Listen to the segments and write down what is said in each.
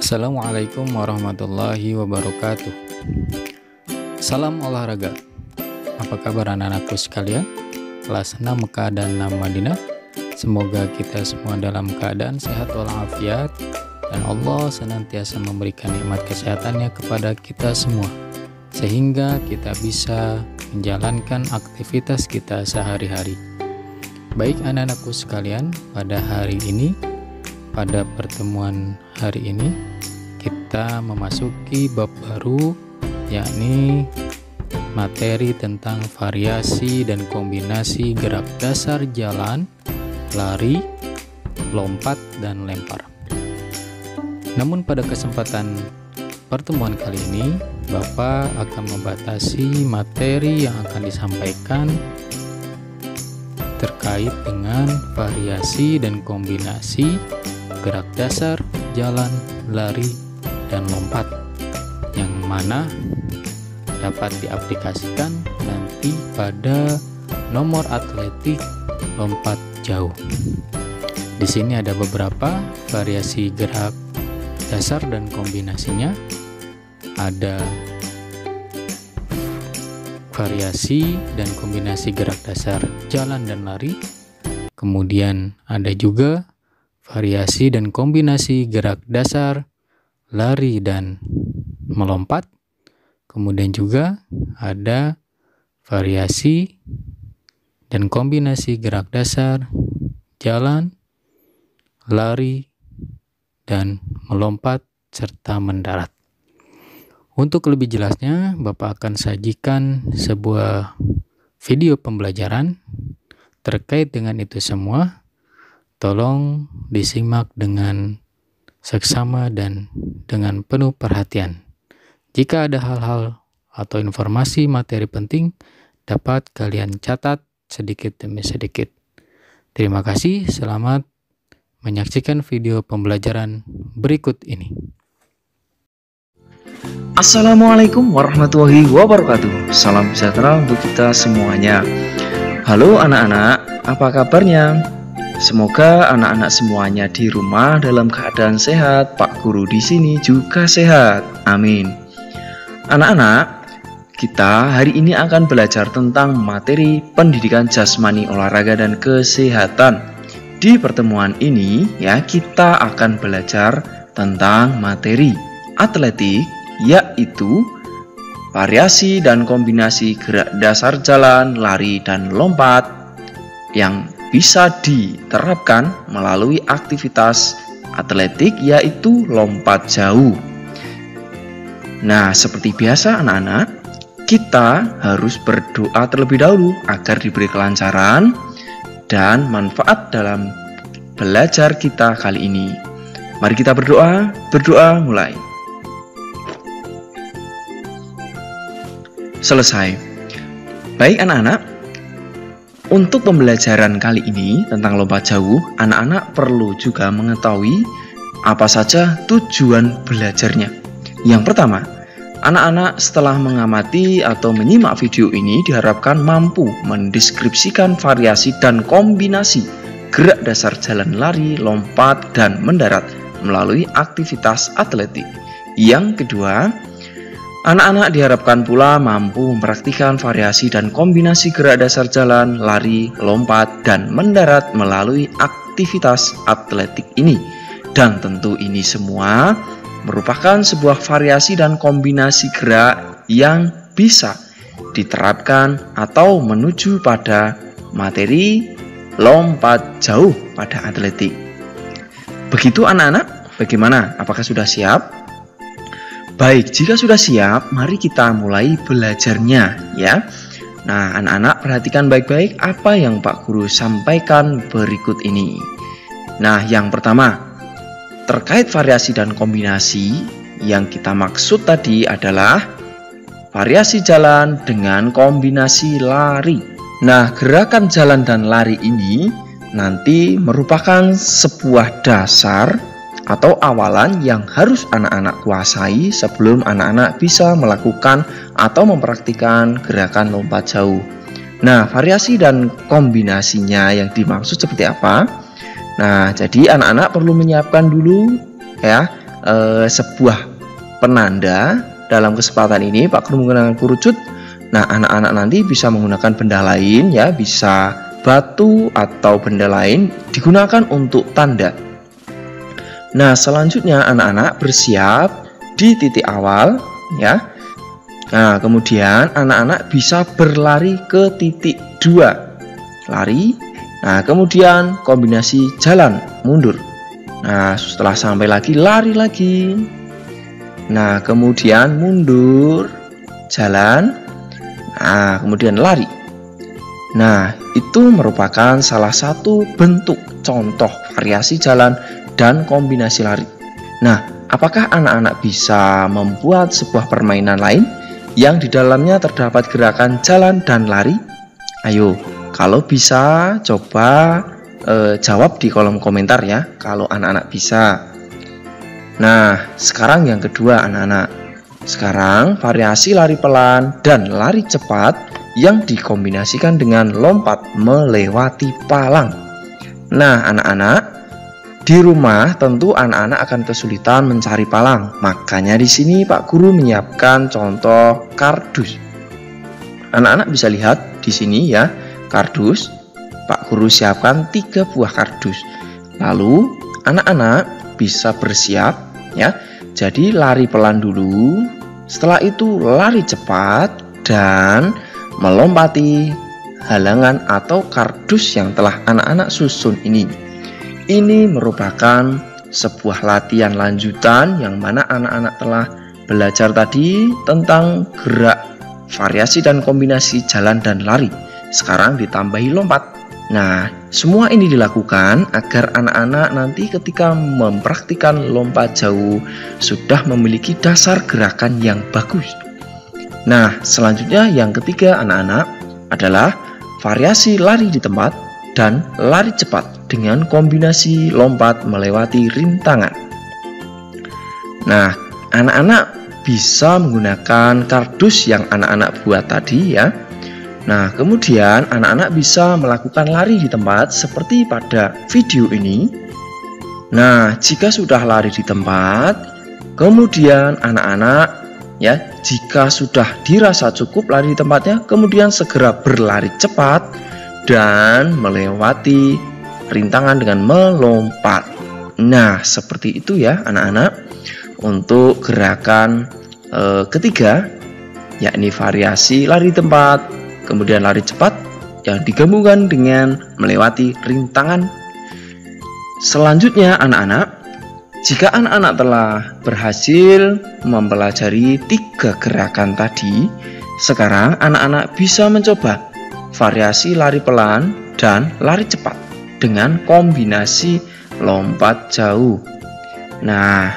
Assalamualaikum warahmatullahi wabarakatuh. Salam olahraga. Apa kabar anak-anakku sekalian? Kelas 6 keadaan 6 Madinah. Semoga kita semua dalam keadaan sehat walafiat dan Allah senantiasa memberikan nikmat kesehatannya kepada kita semua, sehingga kita bisa menjalankan aktivitas kita sehari-hari. Baik anak-anakku sekalian, pada hari ini, pada pertemuan hari ini, kita memasuki bab baru, yakni materi tentang variasi dan kombinasi gerak dasar jalan, lari, lompat, dan lempar. Namun pada kesempatan pertemuan kali ini, Bapak akan membatasi materi yang akan disampaikan terkait dengan variasi dan kombinasi gerak dasar, jalan, lari, dan lompat, yang mana dapat diaplikasikan nanti pada nomor atletik lompat jauh. Di sini ada beberapa variasi gerak dasar dan kombinasinya. Ada variasi dan kombinasi gerak dasar jalan dan lari. Kemudian ada juga variasi dan kombinasi gerak dasar lari dan melompat. Kemudian juga ada variasi dan kombinasi gerak dasar jalan, lari, dan melompat serta mendarat. Untuk lebih jelasnya, Bapak akan sajikan sebuah video pembelajaran terkait dengan itu semua. Tolong disimak dengan seksama dan dengan penuh perhatian. Jika ada hal-hal atau informasi materi penting, dapat kalian catat sedikit demi sedikit. Terima kasih, selamat menyaksikan video pembelajaran berikut ini. Assalamualaikum warahmatullahi wabarakatuh. Salam sejahtera untuk kita semuanya. Halo anak-anak, apa kabarnya? Semoga anak-anak semuanya di rumah dalam keadaan sehat. Pak Guru di sini juga sehat. Amin. Anak-anak, kita hari ini akan belajar tentang materi pendidikan jasmani, olahraga, dan kesehatan. Di pertemuan ini ya, kita akan belajar tentang materi atletik, yaitu variasi dan kombinasi gerak dasar jalan, lari, dan lompat yang bisa diterapkan melalui aktivitas atletik, yaitu lompat jauh. Nah, seperti biasa anak-anak, kita harus berdoa terlebih dahulu agar diberi kelancaran dan manfaat dalam belajar kita kali ini. Mari kita berdoa. Berdoa mulai. Selesai. Baik anak-anak, untuk pembelajaran kali ini tentang lompat jauh, anak-anak perlu juga mengetahui apa saja tujuan belajarnya. Yang pertama, anak-anak setelah mengamati atau menyimak video ini diharapkan mampu mendeskripsikan variasi dan kombinasi gerak dasar jalan, lari, lompat, dan mendarat melalui aktivitas atletik. Yang kedua, anak-anak diharapkan pula mampu mempraktikkan variasi dan kombinasi gerak dasar jalan, lari, lompat, dan mendarat melalui aktivitas atletik ini. Dan tentu ini semua merupakan sebuah variasi dan kombinasi gerak yang bisa diterapkan atau menuju pada materi lompat jauh pada atletik. Begitu anak-anak, bagaimana? Apakah sudah siap? Baik, jika sudah siap, mari kita mulai belajarnya ya. Nah, anak-anak perhatikan baik-baik apa yang Pak Guru sampaikan berikut ini. Nah, yang pertama, terkait variasi dan kombinasi, yang kita maksud tadi adalah variasi jalan dengan kombinasi lari. Nah, gerakan jalan dan lari ini nanti merupakan sebuah dasar atau awalan yang harus anak-anak kuasai sebelum anak-anak bisa melakukan atau mempraktikkan gerakan lompat jauh. Nah, variasi dan kombinasinya yang dimaksud seperti apa? Nah, jadi anak-anak perlu menyiapkan dulu ya sebuah penanda. Dalam kesempatan ini Pak Guru menggunakan kerucut. Nah, anak-anak nanti bisa menggunakan benda lain ya, bisa batu atau benda lain digunakan untuk tanda. Nah, selanjutnya anak-anak bersiap di titik awal ya. Nah, kemudian anak-anak bisa berlari ke titik 2. Lari. Nah, kemudian kombinasi jalan mundur. Nah, setelah sampai lagi lari lagi. Nah, kemudian mundur, jalan, nah, kemudian lari. Nah, itu merupakan salah satu bentuk contoh variasi jalan dan kombinasi lari. Nah, apakah anak-anak bisa membuat sebuah permainan lain yang di dalamnya terdapat gerakan jalan dan lari? Ayo, kalau bisa coba jawab di kolom komentar ya, kalau anak-anak bisa. Nah, sekarang yang kedua anak-anak. Sekarang variasi lari pelan dan lari cepat yang dikombinasikan dengan lompat melewati palang. Nah, anak-anak, di rumah tentu anak-anak akan kesulitan mencari palang. Makanya di sini Pak Guru menyiapkan contoh kardus. Anak-anak bisa lihat di sini ya, kardus. Pak Guru siapkan 3 buah kardus. Lalu anak-anak bisa bersiap ya, jadi lari pelan dulu, setelah itu lari cepat dan melompati halangan atau kardus yang telah anak-anak susun ini. Ini merupakan sebuah latihan lanjutan yang mana anak-anak telah belajar tadi tentang gerak, variasi dan kombinasi jalan dan lari. Sekarang ditambahi lompat. Nah, semua ini dilakukan agar anak-anak nanti ketika mempraktikkan lompat jauh sudah memiliki dasar gerakan yang bagus. Nah, selanjutnya yang ketiga anak-anak adalah variasi lari di tempat dan lari cepat dengan kombinasi lompat melewati rintangan. Nah, anak-anak bisa menggunakan kardus yang anak-anak buat tadi ya. Nah, kemudian anak-anak bisa melakukan lari di tempat seperti pada video ini. Nah, jika sudah lari di tempat, kemudian anak-anak ya, jika sudah dirasa cukup lari di tempatnya, kemudian segera berlari cepat dan melewati rintangan dengan melompat. Nah, seperti itu ya anak-anak untuk gerakan ketiga, yakni variasi lari di tempat kemudian lari cepat yang digabungkan dengan melewati rintangan. Selanjutnya anak-anak, jika anak-anak telah berhasil mempelajari 3 gerakan tadi, sekarang anak-anak bisa mencoba variasi lari pelan dan lari cepat dengan kombinasi lompat jauh. Nah,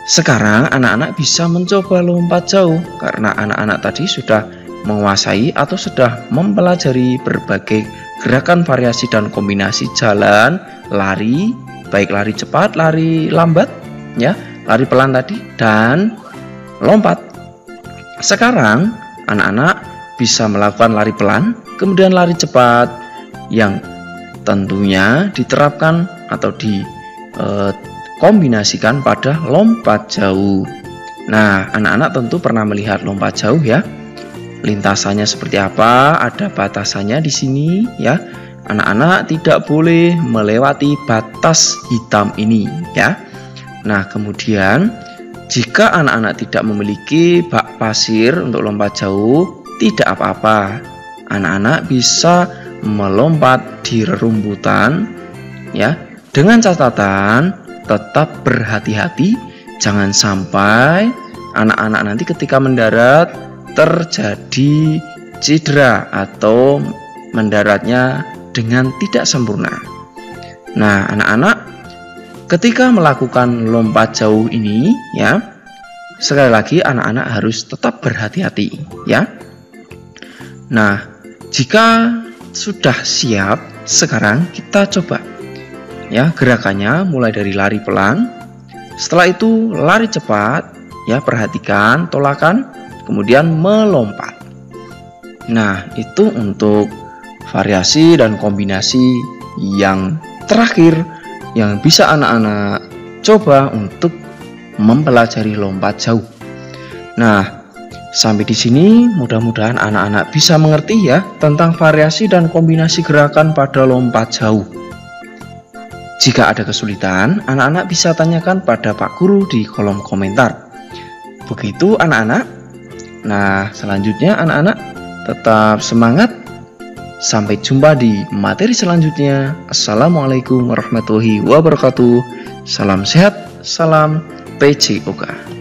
sekarang anak-anak bisa mencoba lompat jauh karena anak-anak tadi sudah menguasai atau sudah mempelajari berbagai gerakan variasi dan kombinasi jalan, lari, baik lari cepat, lari lambat, ya, lari pelan tadi, dan lompat. Sekarang anak-anak bisa melakukan lari pelan, kemudian lari cepat yang tentunya diterapkan atau dikombinasikan pada lompat jauh. Nah, anak-anak tentu pernah melihat lompat jauh ya. Lintasannya seperti apa? Ada batasannya di sini ya. Anak-anak tidak boleh melewati batas hitam ini ya. Nah, kemudian jika anak-anak tidak memiliki bak pasir untuk lompat jauh, tidak apa-apa. Anak-anak bisa melompat di rerumputan ya. Dengan catatan tetap berhati-hati, jangan sampai anak-anak nanti ketika mendarat terjadi cedera atau mendaratnya dengan tidak sempurna. Nah, anak-anak ketika melakukan lompat jauh ini ya, sekali lagi anak-anak harus tetap berhati-hati ya. Nah, jika sudah siap, sekarang kita coba ya gerakannya mulai dari lari pelan, setelah itu lari cepat ya, perhatikan tolakan, kemudian melompat. Nah, itu untuk variasi dan kombinasi yang terakhir yang bisa anak-anak coba untuk mempelajari lompat jauh. Nah, sampai di sini mudah-mudahan anak-anak bisa mengerti ya tentang variasi dan kombinasi gerakan pada lompat jauh. Jika ada kesulitan, anak-anak bisa tanyakan pada Pak Guru di kolom komentar. Begitu anak-anak. Nah, selanjutnya anak-anak tetap semangat. Sampai jumpa di materi selanjutnya. Assalamualaikum warahmatullahi wabarakatuh. Salam sehat, salam PJOK.